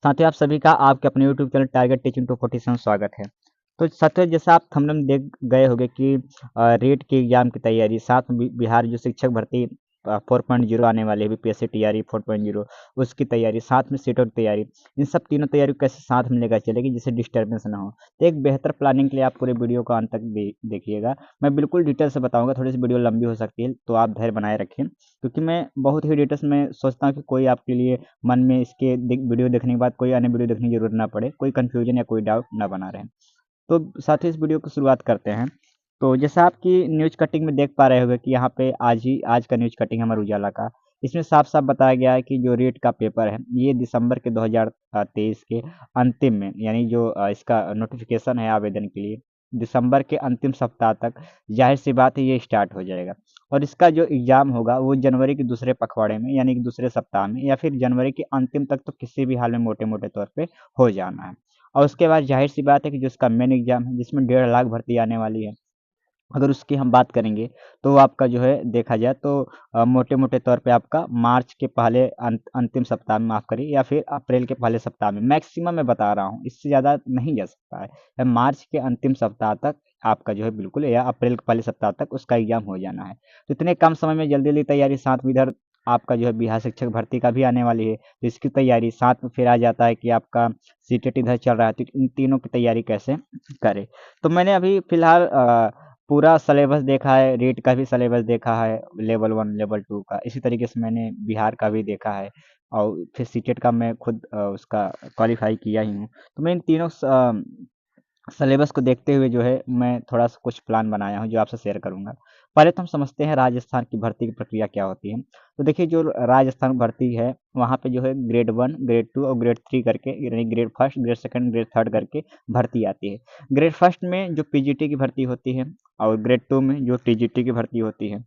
साथ ही आप सभी का आपके अपने यूट्यूब चैनल टारगेट टीचिंग 247 स्वागत है। तो साथियों, जैसा आप थंबनेल में देख गए होंगे कि रेट के एग्जाम की तैयारी, साथ में बिहार जो शिक्षक भर्ती 4.0 आने वाले है, बीपीएससी टीआरई 4.0, उसकी तैयारी, साथ में सीटों की तैयारी, इन सब तीनों तैयारी को कैसे साथ में लेकर चलेगी जिससे डिस्टर्बेंस ना हो। तो एक बेहतर प्लानिंग के लिए आप पूरे वीडियो को अंत तक देखिएगा। मैं बिल्कुल डिटेल से बताऊंगा, थोड़ी सी वीडियो लंबी हो सकती है तो आप धैर्य बनाए रखें, क्योंकि मैं बहुत ही डिटेल्स में सोचता हूँ कि कोई आपके लिए मन में इसके वीडियो देखने के बाद कोई अन्य वीडियो देखने की जरूरत ना पड़े, कोई कंफ्यूजन या कोई डाउट ना बना रहे। तो साथ ही इस वीडियो की शुरुआत करते हैं। तो जैसा आपकी न्यूज कटिंग में देख पा रहे होंगे कि यहाँ पे आज का न्यूज कटिंग है अमर उजाला का। इसमें साफ साफ बताया गया है कि जो रीट का पेपर है ये दिसंबर के 2023 के अंतिम में, यानी जो इसका नोटिफिकेशन है आवेदन के लिए, दिसंबर के अंतिम सप्ताह तक जाहिर सी बात है ये स्टार्ट हो जाएगा। और इसका जो एग्जाम होगा वो जनवरी के दूसरे पखवाड़े में, यानी कि दूसरे सप्ताह में, या फिर जनवरी के अंतिम तक तो किसी भी हाल में मोटे मोटे तौर पे हो जाना है। और उसके बाद जाहिर सी बात है कि जो इसका मेन एग्जाम है जिसमें 1.5 लाख भर्ती आने वाली है, अगर उसकी हम बात करेंगे तो आपका जो है देखा जाए तो मोटे मोटे तौर पे आपका मार्च के पहले अंतिम सप्ताह में, माफ करिए, या फिर अप्रैल के पहले सप्ताह में, मैक्सिमम मैं बता रहा हूँ, इससे ज़्यादा नहीं जा सकता है। मार्च के अंतिम सप्ताह तक आपका जो है बिल्कुल, या अप्रैल के पहले सप्ताह तक उसका एग्जाम हो जाना है। तो इतने कम समय में जल्दी जल्दी तैयारी, साथ में इधर आपका जो है बिहार शिक्षक भर्ती का भी आने वाली है तो इसकी तैयारी, साथ में फिर आ जाता है कि आपका सीटेट इधर चल रहा है, तो इन तीनों की तैयारी कैसे करें। तो मैंने अभी फिलहाल पूरा सिलेबस देखा है, रीट का भी सिलेबस देखा है, लेवल 1 लेवल 2 का, इसी तरीके से मैंने बिहार का भी देखा है, और फिर सीटेट का मैं खुद उसका क्वालिफाई किया ही हूँ। तो मैं इन तीनों सिलेबस को देखते हुए जो है मैं थोड़ा सा कुछ प्लान बनाया हूँ जो आपसे शेयर करूंगा। पहले तो हम समझते हैं राजस्थान की भर्ती की प्रक्रिया क्या होती है। तो देखिए, जो राजस्थान भर्ती है वहाँ पे जो है ग्रेड 1, ग्रेड 2 और ग्रेड 3 करके, यानी grade first, grade second, grade third करके भर्ती आती है। ग्रेड फर्स्ट में जो पीजीटी की भर्ती होती है, और ग्रेड 2 में जो टीजीटी की भर्ती होती है,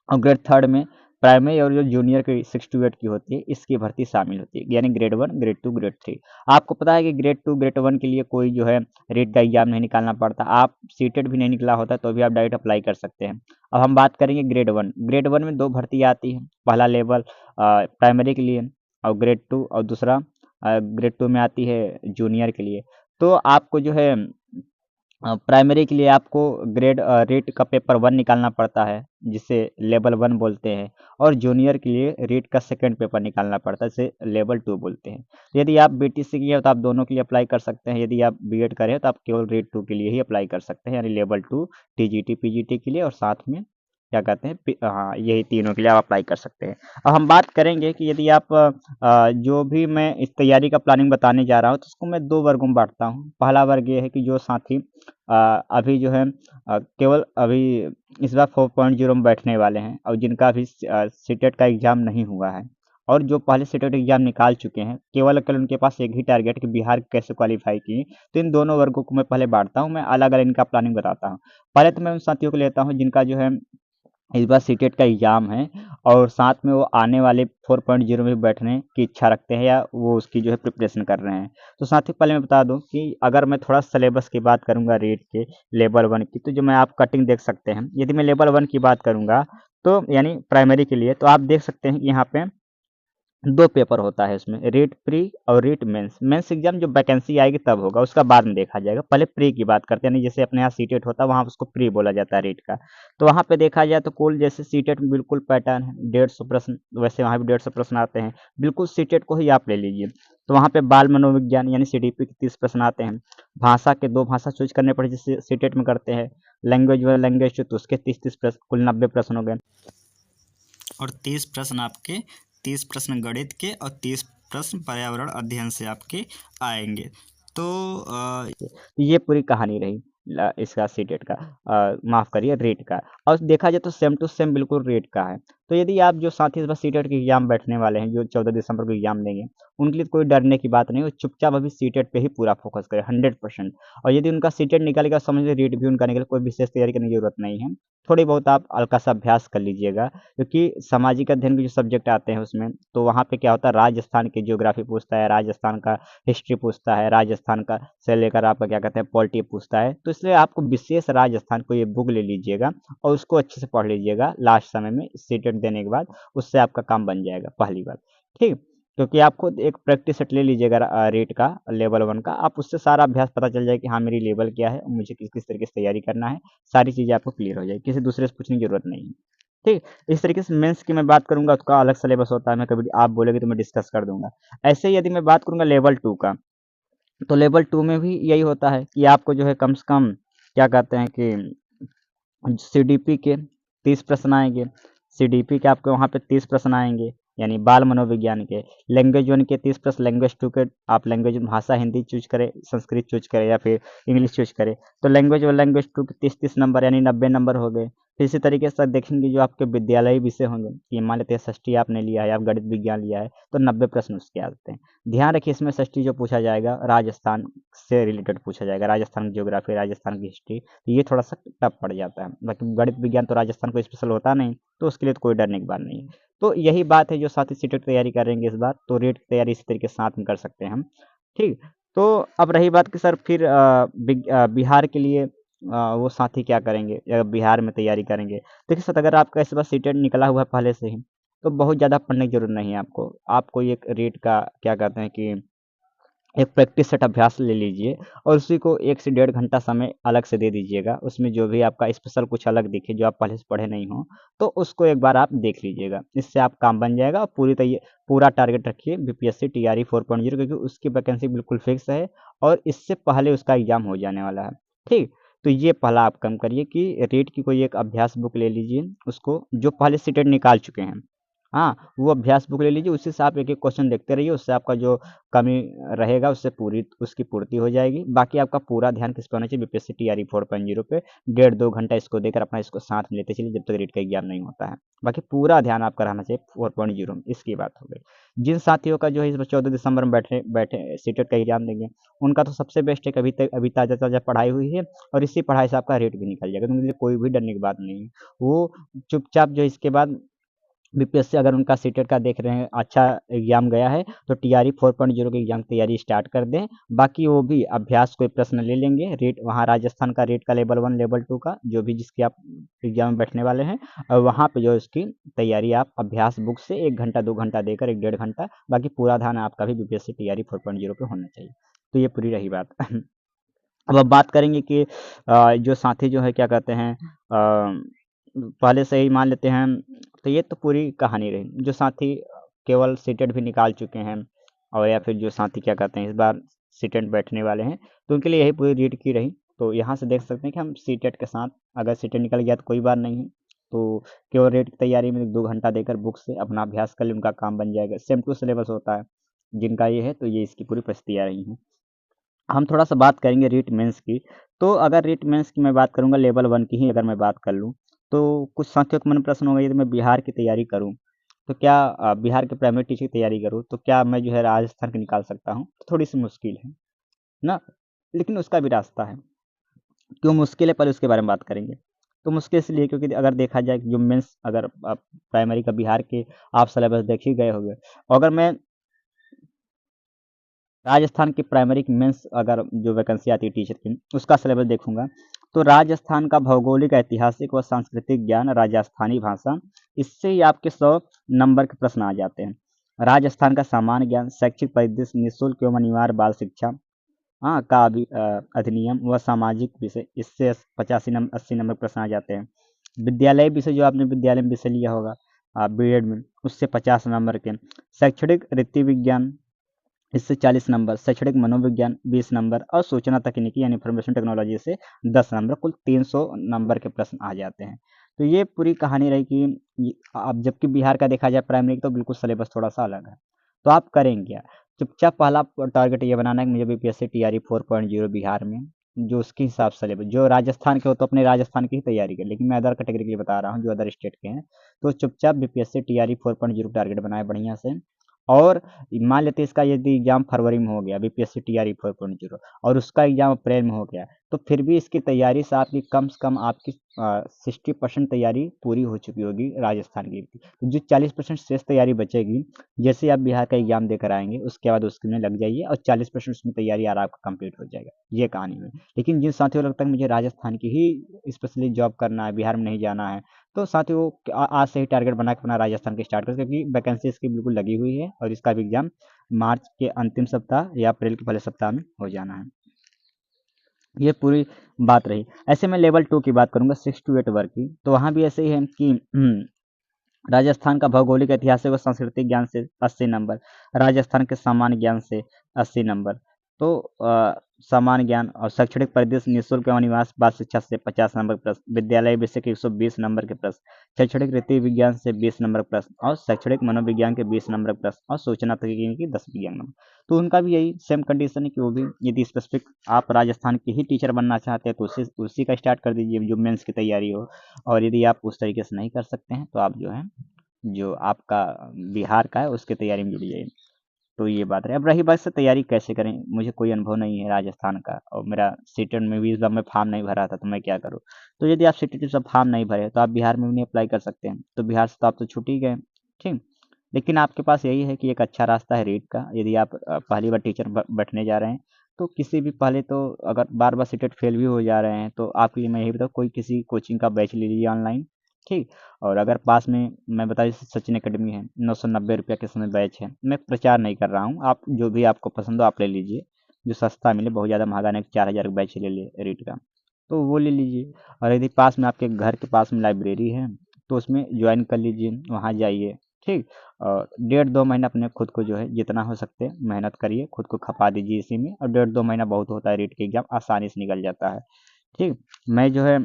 और ग्रेड थर्ड में प्राइमरी और जो जूनियर की 6 to 8 की होती है इसकी भर्ती शामिल होती है, यानी ग्रेड 1, ग्रेड 2, ग्रेड 3। आपको पता है कि ग्रेड 2, ग्रेड 1 के लिए कोई जो है रीट का एग्जाम नहीं निकालना पड़ता, आप सीटेट भी नहीं निकला होता तो भी आप डायरेक्ट अप्लाई कर सकते हैं। अब हम बात करेंगे ग्रेड 1। ग्रेड 1 में दो भर्ती आती है, पहला लेवल प्राइमरी के लिए, और ग्रेड 2, और दूसरा ग्रेड 2 में आती है जूनियर के लिए। तो आपको जो है प्राइमरी के लिए आपको रीट का पेपर 1 निकालना पड़ता है, जिसे लेवल 1 बोलते हैं, और जूनियर के लिए रीट का सेकंड पेपर निकालना पड़ता है, जिसे लेवल 2 बोलते हैं। तो यदि आप बीटीसी किए हो तो आप दोनों के लिए अप्लाई कर सकते हैं, यदि आप बीएड करें हो तो आप केवल रीट 2 के लिए ही अप्लाई कर सकते हैं, यानी लेवल 2 टीजीटी पीजीटी के लिए, और साथ में क्या कहते हैं हाँ, यही तीनों के लिए आप अप्लाई कर सकते हैं। अब हम बात करेंगे कि यदि आप जो भी मैं इस तैयारी का प्लानिंग बताने जा रहा हूँ तो उसको मैं दो वर्गों में बांटता हूँ। पहला वर्ग ये है कि जो साथी अभी जो है केवल अभी इस बार 4.0 में बैठने वाले हैं, और जिनका अभी सीटेट का एग्जाम नहीं हुआ है, और जो पहले सीटेट एग्जाम निकाल चुके हैं, केवल केवल उनके पास एक ही टारगेट कि बिहार कैसे क्वालिफाई किए। तो इन दोनों वर्गों को मैं पहले बांटता हूँ, मैं अलग अलग इनका प्लानिंग बताता हूँ। पहले तो मैं उन साथियों को लेता हूँ जिनका जो है इस बार सीटेट का एग्जाम है, और साथ में वो आने वाले 4.0 में बैठने की इच्छा रखते हैं, या वो उसकी जो है प्रिपरेशन कर रहे हैं। तो साथ ही पहले मैं बता दूं कि अगर मैं थोड़ा सिलेबस की बात करूंगा रेट के लेवल 1 की, तो जो मैं आप कटिंग देख सकते हैं, यदि मैं लेवल 1 की बात करूंगा तो यानी प्राइमरी के लिए, तो आप देख सकते हैं कि यहाँ पे दो पेपर होता है इसमें, रीट प्री और रीट मेंस। मेंस एग्जाम जो वैकेंसी आएगी तब होगा, उसका बाद में देखा जाएगा। पहले प्री की बात करते हैं, यानी जैसे अपने यहाँ सीटेट होता है वहाँ उसको प्री बोला जाता है रीट का। तो वहाँ पे देखा जाए तो कुल जैसे सीटेट में बिल्कुल पैटर्न है, 150 प्रश्न, वैसे वहाँ भी 150 प्रश्न आते हैं, बिल्कुल सीटेट को ही आप ले लीजिए। तो वहाँ पे बाल मनोविज्ञान यानी सीडीपी के 30 प्रश्न आते हैं। भाषा के दो भाषा चूज करने पड़े जैसे सीटेट में करते हैं, लैंग्वेज व लैंग्वेज तो उसके 30 प्रश्न, कुल 90 प्रश्न हो गए। और 30 प्रश्न आपके, 30 प्रश्न गणित के और 30 प्रश्न पर्यावरण अध्ययन से आपके आएंगे। तो ये पूरी कहानी रही इसका सीटेट का, माफ करिए रेट का। और देखा जाए तो सेम टू सेम बिल्कुल रेट का है। तो यदि आप जो साथी इस बार सीटेट के एग्जाम बैठने वाले हैं, जो 14 दिसंबर को एग्जाम देंगे, उनके लिए कोई डरने की बात नहीं, वो चुपचाप अभी सीटेट पे ही पूरा फोकस करें 100%। और यदि उनका सीटेट निकलेगा, समझ लीजिए रेट भी उनका निकले, कोई विशेष तैयारी करने की जरूरत नहीं है। थोड़ी बहुत आप हल्का सा अभ्यास कर लीजिएगा, क्योंकि सामाजिक अध्ययन के जो सब्जेक्ट आते हैं उसमें, तो वहाँ पे क्या होता है, राजस्थान की ज्योग्राफी पूछता है, राजस्थान का हिस्ट्री पूछता है, राजस्थान का से लेकर आपका क्या कहते हैं पॉलिटी पूछता है। तो इसलिए आपको विशेष राजस्थान को ये बुक ले लीजिएगा और उसको अच्छे से पढ़ लीजिएगा लास्ट समय में सीटेट देने के बाद, उससे आपका काम बन जाएगा, पहली बात। ठीक। क्योंकि आप खुद एक प्रैक्टिस सेट ले लीजिएगा रेट का, लेवल 1 का, आप उससे सारा अभ्यास पता चल जाए कि हाँ मेरी लेवल क्या है, मुझे किस किस तरीके से तैयारी करना है, सारी चीज़ें आपको क्लियर हो जाएगी, किसी दूसरे से पूछने की ज़रूरत नहीं है। ठीक, इस तरीके से मेंस की मैं बात करूँगा, उसका अलग सिलेबस होता है, मैं कभी आप बोलोगे तो मैं डिस्कस कर दूँगा। ऐसे ही यदि मैं बात करूँगा लेवल 2 का, तो लेवल 2 में भी यही होता है कि आपको जो है कम से कम क्या कहते हैं कि सीडीपी के 30 प्रश्न आएंगे। सीडीपी के आपके वहाँ पे 30 प्रश्न आएंगे, यानी बाल मनोविज्ञान के। लैंग्वेज 1 के 30 प्रश्न, लैंग्वेज 2 के आप लैंग्वेज भाषा हिंदी चूज करें, संस्कृत चूज करें या फिर इंग्लिश चूज करें, तो लैंग्वेज और लैंग्वेज 2 के 30-30 नंबर यानी 90 नंबर हो गए। फिर इसी तरीके से देखेंगे जो आपके विद्यालयी विषय होंगे, ये मान लेते हैं षष्ठी आपने लिया है, आप गणित विज्ञान लिया है, तो 90 प्रश्न उसके आते हैं। ध्यान रखिए इसमें षष्ठी जो पूछा जाएगा राजस्थान से रिलेटेड पूछा जाएगा, राजस्थान की ज्योग्राफी, राजस्थान की हिस्ट्री, तो ये थोड़ा सा टफ पड़ जाता है। बाकी गणित विज्ञान तो राजस्थान को स्पेशल होता नहीं, तो उसके लिए तो कोई डरने की बात नहीं है। तो यही बात है जो साथी सीटेट की तैयारी करेंगे इस बार, तो रेट की तैयारी इसी तरीके से साथ में कर सकते हैं हम। ठीक, तो अब रही बात कि सर फिर बिहार के लिए वो साथी क्या करेंगे या बिहार में तैयारी करेंगे। देखिए सर, अगर आपका इस बार सीटेट निकला हुआ है पहले से ही, तो बहुत ज़्यादा पढ़ने की जरूरत नहीं है आपको। आपको एक रेट का क्या कहते हैं कि एक प्रैक्टिस सेट अभ्यास ले लीजिए और उसी को 1 से डेढ़ घंटा समय अलग से दे दीजिएगा। उसमें जो भी आपका स्पेशल कुछ अलग दिखे जो आप पहले से पढ़े नहीं हो, तो उसको एक बार आप देख लीजिएगा। इससे आप काम बन जाएगा और पूरा टारगेट रखिए बीपीएससी टीआरई 4.0, क्योंकि उसकी वैकेंसी बिल्कुल फिक्स है और इससे पहले उसका एग्ज़ाम हो जाने वाला है। ठीक? तो ये पहला आप काम करिए कि रेट की कोई एक अभ्यास बुक ले लीजिए, उसको जो पहले सीटेट निकाल चुके हैं। हाँ, वो अभ्यास बुक ले लीजिए, उसी से आप एक-एक क्वेश्चन देखते रहिए, उससे आपका जो कमी रहेगा उससे पूरी उसकी पूर्ति हो जाएगी। बाकी आपका पूरा ध्यान किस पे होना चाहिए, बीपीएससी टीआरई 4.0 पे। डेढ़ 2 घंटा इसको देकर अपना इसको साथ में लेते चलिए जब तक रीट का एग्जाम नहीं होता है। बाकी पूरा ध्यान आपका रहना चाहिए 4.0 में, इसकी बात हो गई। जिन साथियों का जो है इस बार 14 दिसंबर में बैठे बैठे सीटेट का एग्जाम देंगे, उनका तो सबसे बेस्ट है कि अभी ताज़ा-ताज़ा पढ़ाई हुई है और इसी पढ़ाई से आपका रेट भी निकल जाएगा, तो मुझे कोई भी डरने की बात नहीं है। वो चुपचाप जो इसके बाद बीपीएससी अगर उनका सीटेट का देख रहे हैं अच्छा एग्जाम गया है, तो टीआरई 4.0 की एग्जाम की तैयारी स्टार्ट कर दें। बाकी वो भी अभ्यास कोई प्रश्न ले लेंगे, रेट वहाँ राजस्थान का रेट का लेवल 1 लेवल 2 का जो भी जिसके आप एग्जाम में बैठने वाले हैं, और वहाँ पे जो है उसकी तैयारी आप अभ्यास बुक से 1 घंटा 2 घंटा देकर 1 डेढ़ घंटा, बाकी पूरा ध्यान आपका भी बीपीएससी टीआरई 4.0 पे होना चाहिए। तो ये पूरी रही बात। अब बात करेंगे कि जो साथी जो है क्या कहते हैं पहले से ही मान लेते हैं, तो ये तो पूरी कहानी रही। जो साथी केवल सीटेट भी निकाल चुके हैं और या फिर जो साथी क्या कहते हैं इस बार सीटेट बैठने वाले हैं, तो उनके लिए यही पूरी रीड की रही। तो यहाँ से देख सकते हैं कि हम सीटेट के साथ अगर सीटेट निकल गया तो कोई बात नहीं है, तो केवल रेट की तैयारी में 2 घंटा देकर बुक से अपना अभ्यास कर ले, उनका काम बन जाएगा। सेम टू सिलेबस होता है, जिनका ये है तो ये इसकी पूरी परिस्थितियाँ रही हैं। हम थोड़ा-सा बात करेंगे रीट मेंस की। तो अगर रीट मेंस की मैं बात करूँगा लेवल 1 की ही अगर मैं बात कर लूँ, तो कुछ साथियों के मन में प्रश्न होगा यदि मैं बिहार की तैयारी करूँ, तो क्या बिहार के प्राइमरी टीचर की तैयारी करूँ, तो क्या मैं जो है राजस्थान की निकाल सकता हूँ? तो थोड़ी-सी मुश्किल है ना? लेकिन उसका भी रास्ता है। क्यों मुश्किल है पहले उसके बारे में बात करेंगे। तो मुश्किल इसलिए क्योंकि अगर देखा जाए कि जो मेंस अगर आप प्राइमरी का बिहार के आप सिलेबस देख ही गए होंगे। अगर मैं राजस्थान की प्राइमरी की मेंस अगर जो वैकेंसी आती है टीचर की, उसका सिलेबस देखूंगा, तो राजस्थान का भौगोलिक, ऐतिहासिक व सांस्कृतिक ज्ञान, राजस्थानी भाषा, इससे ही आपके 100 नंबर के प्रश्न आ जाते हैं। राजस्थान का सामान्य ज्ञान, शैक्षिक परिदृश्य, निःशुल्क एवं अनिवार्य बाल शिक्षा, हाँ का अधिनियम व सामाजिक विषय, इससे 85-80 नंबर प्रश्न आ जाते हैं। विद्यालय विषय जो आपने विद्यालय में विषय लिया होगा बीएड में, उससे 50 नंबर के। शैक्षणिक रीति विज्ञान, इससे 40 नंबर, शैक्षणिक मनोविज्ञान 20 नंबर और सूचना तकनीकी यानी इंफॉर्मेशन टेक्नोलॉजी से 10 नंबर, कुल 300 नंबर के प्रश्न आ जाते हैं। तो ये पूरी कहानी रही कि अब जबकि बिहार का देखा जाए प्राइमरी तो बिल्कुल सिलेबस थोड़ा सा अलग है। तो आप करेंगे क्या? चुपचाप पहला टारगेट ये बनाना है कि मुझे बीपीएससी टीआरई 4.0 बिहार में जो उसके हिसाब से सिलेबस, जो राजस्थान के हो तो अपने राजस्थान की ही तैयारी कर, लेकिन मैं अदर कैटेगरी के लिए बता रहा हूँ जो अदर स्टेट के हैं। तो चुपचाप बीपीएससी टीआरई 4.0 टारगेट बनाए बढ़िया से। और मान लेते हैं इसका यदि एग्जाम फरवरी में हो गया बीपीएससी टीआरई 4.0 और उसका एग्जाम अप्रैल में हो गया, तो फिर भी इसकी तैयारी से आपकी कम 60% तैयारी पूरी हो चुकी होगी राजस्थान की। तो जो 40% शेष तैयारी बचेगी, जैसे आप बिहार का एग्जाम देकर आएंगे उसके बाद उसमें लग जाइए और 40% उसमें तैयारी आपका कंप्लीट हो जाएगा। ये कहानी है। लेकिन जिन साथियों को लगता है मुझे राजस्थान की ही स्पेशली जॉब करना है, बिहार में नहीं जाना है, तो साथियों आज से ही टारगेट बना के अपना राजस्थान के स्टार्ट करें, क्योंकि वैकेंसी इसकी बिल्कुल लगी हुई है और इसका भी एग्जाम मार्च के अंतिम सप्ताह या अप्रैल के पहले सप्ताह में हो जाना है। ये पूरी बात रही। ऐसे में लेवल 2 की बात करूंगा, 6 to 8 वर्ग की। तो वहाँ भी ऐसे ही है कि राजस्थान का भौगोलिक ऐतिहासिक और सांस्कृतिक ज्ञान से 80 नंबर, राजस्थान के सामान्य ज्ञान से 80 नंबर। तो सामान्य ज्ञान और शैक्षणिक परिदृश्य, निःशुल्क एवं निवास बाल शिक्षा से 50 नंबर के प्रश्न, विद्यालय विषय के 120 नंबर के प्रश्न, शैक्षणिक रीति विज्ञान से 20 नंबर के प्रश्न और शैक्षणिक मनोविज्ञान के 20 नंबर के प्रश्न और सूचना तकनीकी के 10 विज्ञान नंबर। तो उनका भी यही सेम कंडीशन है कि वो भी यदि स्पेसिफिक आप राजस्थान के ही टीचर बनना चाहते हैं तो उसी का स्टार्ट कर दीजिए जो मेंस की तैयारी हो। और यदि आप उस तरीके से नहीं कर सकते हैं तो आप जो है जो आपका बिहार का है उसकी तैयारी में जुड़ जाइए। तो ये बात रही। अब रही बात से तैयारी कैसे करें, मुझे कोई अनुभव नहीं है राजस्थान का और मेरा सीटेट में भी इस बार मैं फॉर्म नहीं भरा था, तो मैं क्या करूँ। तो यदि आप सीटेट से फॉर्म नहीं भरे तो आप बिहार में भी नहीं अप्लाई कर सकते हैं, तो बिहार से तो आप तो छूट ही गए। ठीक। लेकिन आपके पास यही है कि एक अच्छा रास्ता है रीट का। यदि आप पहली बार टीचर बैठने जा रहे हैं तो किसी भी पहले तो अगर बार बार सीटेट फेल भी हो जा रहे हैं तो आपके लिए मैं यही बताऊँ कोई किसी कोचिंग का बैच ले लीजिए ऑनलाइन। ठीक। और अगर पास में मैं बता जैसे सचिन एकेडमी है, 990 रुपया के समय बैच है। मैं प्रचार नहीं कर रहा हूँ, आप जो भी आपको पसंद हो आप ले लीजिए, जो सस्ता मिले, बहुत ज़्यादा महंगा नहीं। 4000 का बैच ले लिए रीट का, तो वो ले लीजिए। और यदि पास में आपके घर के पास में लाइब्रेरी है तो उसमें ज्वाइन कर लीजिए, वहाँ जाइए। ठीक। और 1.5-2 महीना अपने खुद को जो है जितना हो सकते हैं मेहनत करिए, खुद को खपा दीजिए इसी में। और 1.5-2 महीना बहुत होता है, रीट के एग्जाम आसानी से निकल जाता है। ठीक। मैं जो है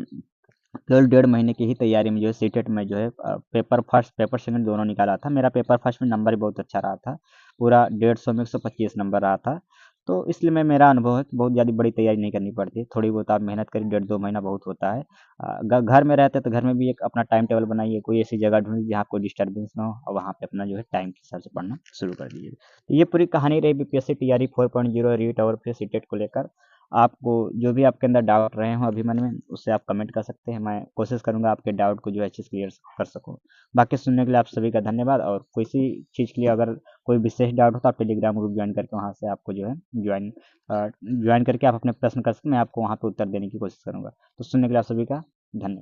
केवल 1.5 महीने की ही तैयारी में जो है सीटेट में जो है पेपर फर्स्ट पेपर सेकंड दोनों निकाला था। मेरा पेपर फर्स्ट में नंबर भी बहुत अच्छा रहा था, पूरा 150 में 125 नंबर रहा था। तो इसलिए मेरा अनुभव है कि बहुत ज़्यादा बड़ी तैयारी नहीं करनी पड़ती, थोड़ी बहुत आप मेहनत करिए, 1.5-2 महीना बहुत होता है। घर में रहते तो घर में भी एक अपना टाइम टेबल बनाइए, कोई ऐसी जगह ढूंढिए जहाँ आपको डिस्टर्बेंस ना हो और वहाँ पे अपना जो है टाइम के हिसाब से पढ़ना शुरू कर दीजिए। तो ये पूरी कहानी रही बीपीएससी टीआरई 4.0 रीट और फिर सीटेट को लेकर। आपको जो भी आपके अंदर डाउट रहे हों अभी मन में, उससे आप कमेंट कर सकते हैं। मैं कोशिश करूंगा आपके डाउट को जो है अच्छे से क्लियर कर सकूं। बाकी सुनने के लिए आप सभी का धन्यवाद। और किसी चीज़ के लिए अगर कोई विशेष डाउट हो तो आप टेलीग्राम ग्रुप ज्वाइन करके वहाँ से आपको जो है ज्वाइन करके आप अपने प्रश्न कर सकते हैं। मैं आपको वहाँ पे उत्तर देने की कोशिश करूंगा। तो सुनने के लिए आप सभी का धन्यवाद।